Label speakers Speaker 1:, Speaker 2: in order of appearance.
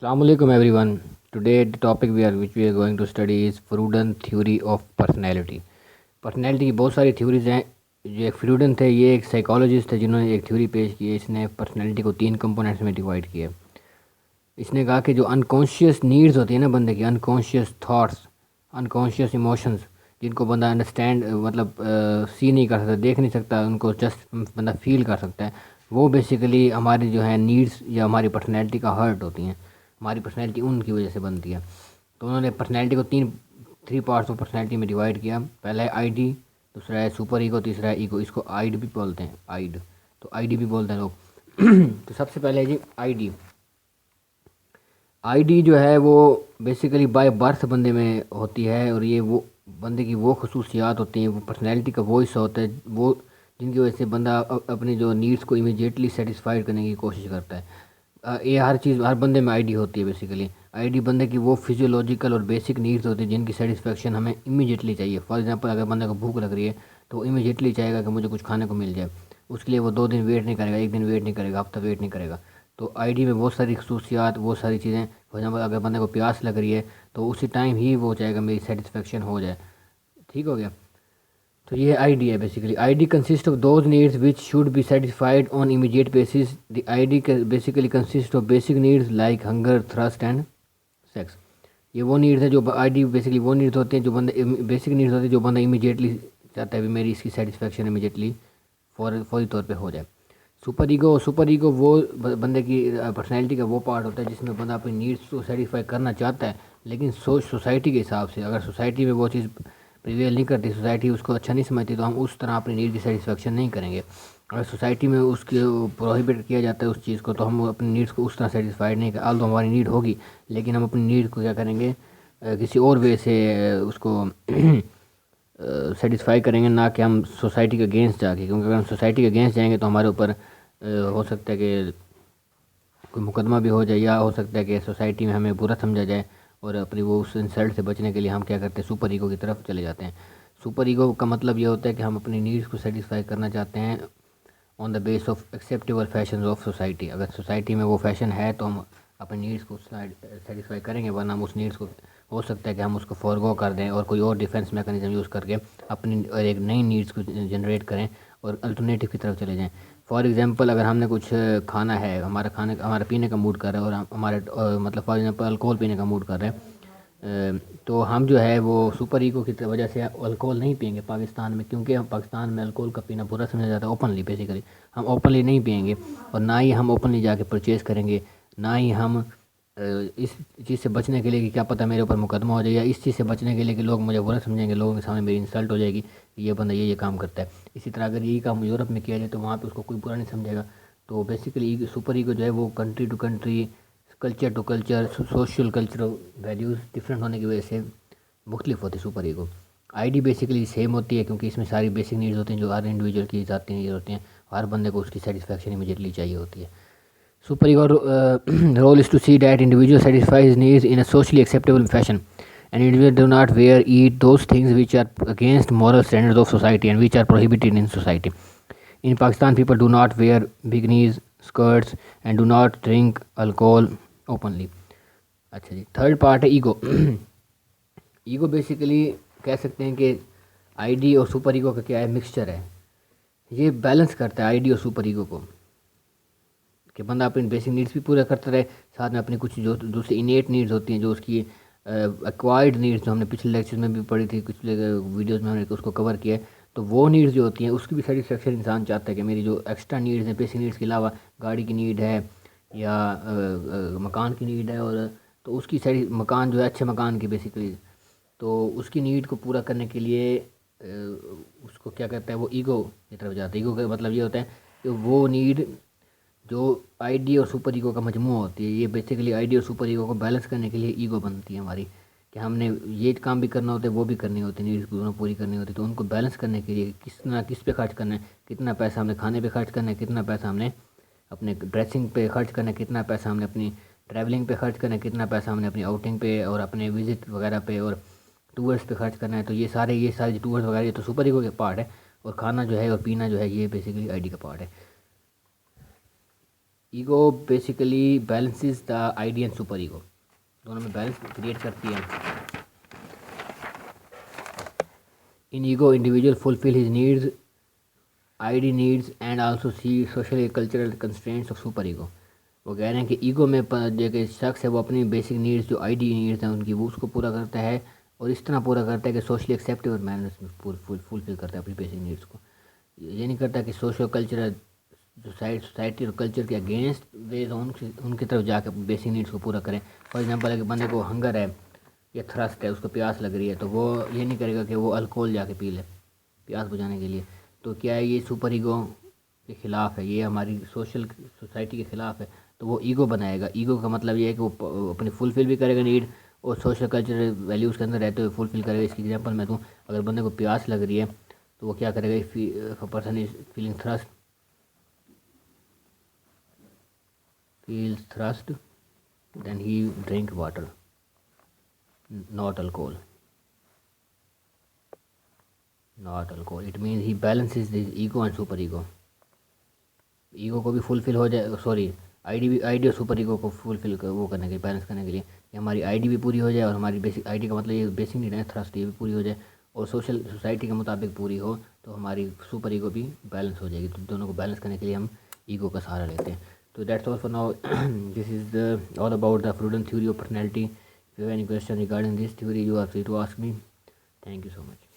Speaker 1: Assalamu alaikum everyone. Today the topic which we are going to study is फ्रूडन theory of personality. Personality की बहुत सारी theories हैं. जो एक फ्रूडन थे, ये एक साइकोलॉजिस्ट थे जिन्होंने एक थ्योरी पेश की है. इसने पर्सनैलिटी को 3 कंपोनेंट्स में डिवाइड किया. इसने कहा कि जो अनकॉन्शियस नीड्स होती है ना बंदे की, अनकॉन्शियस थाट्स, अनकॉन्शियस इमोशंस, जिनको बंदा अंडरस्टैंड मतलब सी नहीं कर सकता, देख नहीं सकता, उनको जस्ट बंदा फील कर सकता है, वो बेसिकली हमारी जो है नीड्स या हमारी पर्सनैलिटी का हर्ट होती हैं. हमारी पर्सनैलिटी उनकी वजह से बनती है. तो उन्होंने पर्सनैलिटी को थ्री पार्ट्स ऑफ पर्सनैलिटी में डिवाइड किया. पहला है आईडी, दूसरा है सुपर ईगो, तीसरा है ईगो. इसको आइड भी बोलते हैं, आइड. तो आईडी भी बोलते हैं लोग. तो सबसे पहले है जी आईडी. आईडी जो है वो बेसिकली बाय बर्थ बंदे में होती है, और ये वो बंदे की वो खसूसियात होती हैं, वो पर्सनैलिटी का वो हिस्सा होता है वो जिनकी वजह से बंदा अपनी जो नीड्स को इमीडिएटली सेटिस्फाइड करने की कोशिश करता है. ये हर चीज़ हर बंदे में आईडी होती है. बेसिकली आईडी बंदे की वो फिजियोलॉजिकल और बेसिक नीड्स होती है जिनकी सेटिस्फेक्शन हमें इमीडिएटली चाहिए. फॉर एग्जांपल, अगर बंदे को भूख लग रही है तो वो इमीडिएटली चाहेगा कि मुझे कुछ खाने को मिल जाए. उसके लिए वो 2 दिन वेट नहीं करेगा, 1 दिन वेट नहीं करेगा, हफ्ता वेट नहीं करेगा. तो आईडी में बहुत सारी खसूसियात, बहुत सारी चीज़ें. फॉर एग्जाम्पल, अगर बंदे को प्यास लग रही है तो उसी टाइम ही वो चाहेगा मेरी सेटिस्फेक्शन हो जाए. ठीक हो गया. तो ये आईडी है. Basically ID consist of those needs which should be satisfied on immediate basis. The ID basically consist of basic needs like hunger, thrust and sex. ये वो नीड्स हैं जो आईडी बेसिकली वो नीड्स होते हैं जो बंदे बेसिक नीड्स होते हैं जो बंदा इमीडिएटली चाहता है भी मेरी इसकी सेटिस्फेक्शन इमीडिएटली फौरी तौर पे हो जाए. सुपर ईगो वो बंदे की पर्सनैलिटी का वो पार्ट होता है जिसमें बंदा अपनी नीड्स को सेटिस्फाई करना चाहता है, लेकिन सोसाइटी के हिसाब से. अगर सोसाइटी में वो चीज़ प्रिवेल नहीं करती, सोसाइटी उसको अच्छा नहीं समझती, तो हम उस तरह अपनी नीड की सेटिस्फेक्शन नहीं करेंगे. अगर सोसाइटी में उसके प्रोहिबिट किया जाता है उस चीज़ को, तो हम अपनी नीड्स को उस तरह सेटिस्फाइड नहीं कर. आल तो हमारी नीड होगी, लेकिन हम अपनी नीड को क्या करेंगे, किसी और वे से उसको सेटिस्फाई करेंगे, ना कि हम सोसाइटी के अगेंस्ट जाके. क्योंकि अगर हम सोसाइटी के अगेंस्ट जाएंगे तो हमारे ऊपर हो सकता है कि कोई मुकदमा भी हो जाए, या हो सकता है कि सोसाइटी में हमें बुरा समझा जाए, और अपनी वो उस इंसल्ट से बचने के लिए हम क्या करते हैं, सुपर ईगो की तरफ चले जाते हैं. सुपर ईगो का मतलब ये होता है कि हम अपनी नीड्स को सेटिस्फाई करना चाहते हैं on the base of acceptable fashion of society. अगर सोसाइटी में वो फैशन है तो हम अपनी नीड्स को सेटिस्फाई करेंगे, वरना हम उस नीड्स को हो सकता है कि हम उसको फॉरगो कर दें और कोई और डिफेंस मैकेनिज्म यूज़ करके अपनी और एक नई नीड्स को जनरेट करें और अल्टरनेटिव की तरफ चले जाएं. फॉर एग्जांपल, अगर हमने कुछ खाना है, हमारा पीने का मूड कर रहा है, और हमारे मतलब फॉर एग्जांपल अल्कोहल पीने का मूड कर रहा है, तो हम जो है वो सुपर ईगो की वजह से अल्कोहल नहीं पियेंगे पाकिस्तान में. क्योंकि हम पाकिस्तान में अल्कोहल का पीना बुरा समझा जाता है ओपनली. बेसिकली हम ओपनली नहीं पियेंगे, और ना ही हम ओपनली जाके परचेज़ करेंगे, ना ही हम इस चीज़ से बचने के लिए कि क्या पता मेरे ऊपर मुकदमा हो जाए, या इस चीज़ से बचने के लिए कि लोग मुझे बुरा समझेंगे, लोगों के सामने मेरी इंसल्ट हो जाएगी कि ये बंदा ये काम करता है. इसी तरह अगर यही काम यूरोप में किया जाए तो वहाँ पे उसको कोई बुरा नहीं समझेगा. तो बेसिकली सुपर ईगो जो है वो country to country, culture to culture, social cultural values different होने की वजह से मुख्तलिफ होती है super ego. Id basically same होती है क्योंकि इसमें सारी बेसिक नीड्स होती हैं जो हर इंडिविजुअल की जाती नीड्स होती हैं. हर बंदे को उसकी सेटिस्फेक्शन इमीडिएटली चाहिए होती है. Super ego role is to see that individual satisfies his needs in a socially acceptable fashion, and individuals do not wear eat those things which are against moral standards of society and which are prohibited in society. In Pakistan, people do not wear bikinis, skirts, and do not drink alcohol openly. अच्छा जी, third part है ego. Ego basically कह सकते हैं कि ID और super ego का क्या है, मिक्सचर है. ये बैलेंस करता है आईडी और सुपर ईगो को, कि बंदा अपनी बेसिक नीड्स भी पूरा करता रहे, साथ में अपनी कुछ जो दूसरी इनेट नीड्स होती हैं, जो उसकी एक्वायर्ड नीड्स जो हमने पिछले लेक्चर में भी पढ़ी थी, पिछले वीडियोस में हमने उसको कवर किया है. तो वो नीड्स जो होती हैं उसकी भी सेटिस्फेक्शन इंसान चाहता है कि मेरी जो एक्स्ट्रा नीड्स हैं बेसिक नीड्स के अलावा, गाड़ी की नीड है या मकान की नीड है, और तो उसकी मकान जो है अच्छे मकान की बेसिकली, तो उसकी नीड को पूरा करने के लिए उसको क्या करता है, वो ईगो की तरफ जाता है. ईगो का मतलब ये होता है कि वो नीड जो आईडी और सुपर ईगो का मजमूआ होती है, ये बेसिकली आईडी और सुपर ईगो को बैलेंस करने के लिए ईगो बनती है हमारी, कि हमने ये काम भी करना होता है, वो भी करनी होती है, नीड्स दोनों पूरी करनी होती है. तो उनको बैलेंस करने के लिए किस पे खर्च करना है, कितना पैसा हमने खाने पे खर्च करना है, कितना पैसा हमने अपने ड्रेसिंग पे खर्च करना है, कितना पैसा हमने अपनी ट्रैवलिंग पे खर्च करना है, कितना पैसा हमने अपनी आउटिंग पे और अपने विजिट वगैरह पे और टूर्स पे खर्च करना है. तो ये सारे टूर्स वगैरह ये तो सुपर ईगो के पार्ट है, और खाना जो है और पीना जो है ये बेसिकली आईडी का पार्ट है. Ego basically balances the id and super ego, دونوں میں بیلنس کریٹ کرتی ہے. In ego individual fulfil his needs, id needs and also see social and cultural constraints of super ego. وہ کہہ رہے ہیں کہ ایگو میں جو کہ شخص ہے وہ اپنی بیسک نیڈز جو آئی ڈی نیڈز ہیں ان کی وہ اس کو پورا کرتا ہے، اور اس طرح پورا کرتا ہے کہ سوشلی ایکسیپٹیبل مینرز میں فلفل کرتا ہے اپنی بیسک نیڈس کو. یہ نہیں کرتا کہ سوشل کلچرل جو سوسائٹی اور کلچر کے اگینسٹ ویز ان کی طرف جا کے بیسک نیڈس کو پورا کریں. فار ایگزامپل اگر بندے کو ہنگر ہے یا تھرسٹ ہے، اس کو پیاس لگ رہی ہے، تو وہ یہ نہیں کرے گا کہ وہ الکوہول جا کے پی لے پیاس بجھانے کے لیے. تو کیا ہے، یہ سپر ایگو کے خلاف ہے، یہ ہماری سوشل سوسائٹی کے خلاف ہے. تو وہ ایگو بنائے گا. ایگو کا مطلب یہ ہے کہ وہ اپنی فلفل بھی کرے گا نیڈ، اور سوشل کلچرل ویلیوز کے اندر رہتے ہوئے فلفل کرے گا. اس کی ایگزامپل میں دوں، اگر بندے کو پیاس لگ رہی ہے تو وہ کیا کرے گا، person is feeling thirst then he drink water not alcohol. It means he balances the ego and super ego. Ego کو بھی فلفل ہو جائے، سوری آئی ڈی اور سپر ایگو کو فلفل وہ کرنے کے بیلنس کرنے کے لیے کہ ہماری آئی ڈی بھی پوری ہو جائے، اور ہماری بیسک آئی ڈی کا مطلب یہ بیسک نیڈ ہے تھرسٹ، یہ بھی پوری ہو جائے، اور سوشل سوسائٹی کے مطابق پوری ہو، تو ہماری سپر ایگو بھی بیلنس ہو جائے گی. تو دونوں کو بیلنس کرنے کے لیے ہم ایگو کا سہارا لیتے ہیں. تو that's all for now. This is all about the Freudian theory of personality. If you have any question regarding this theory, you are free to ask me. Thank you so much.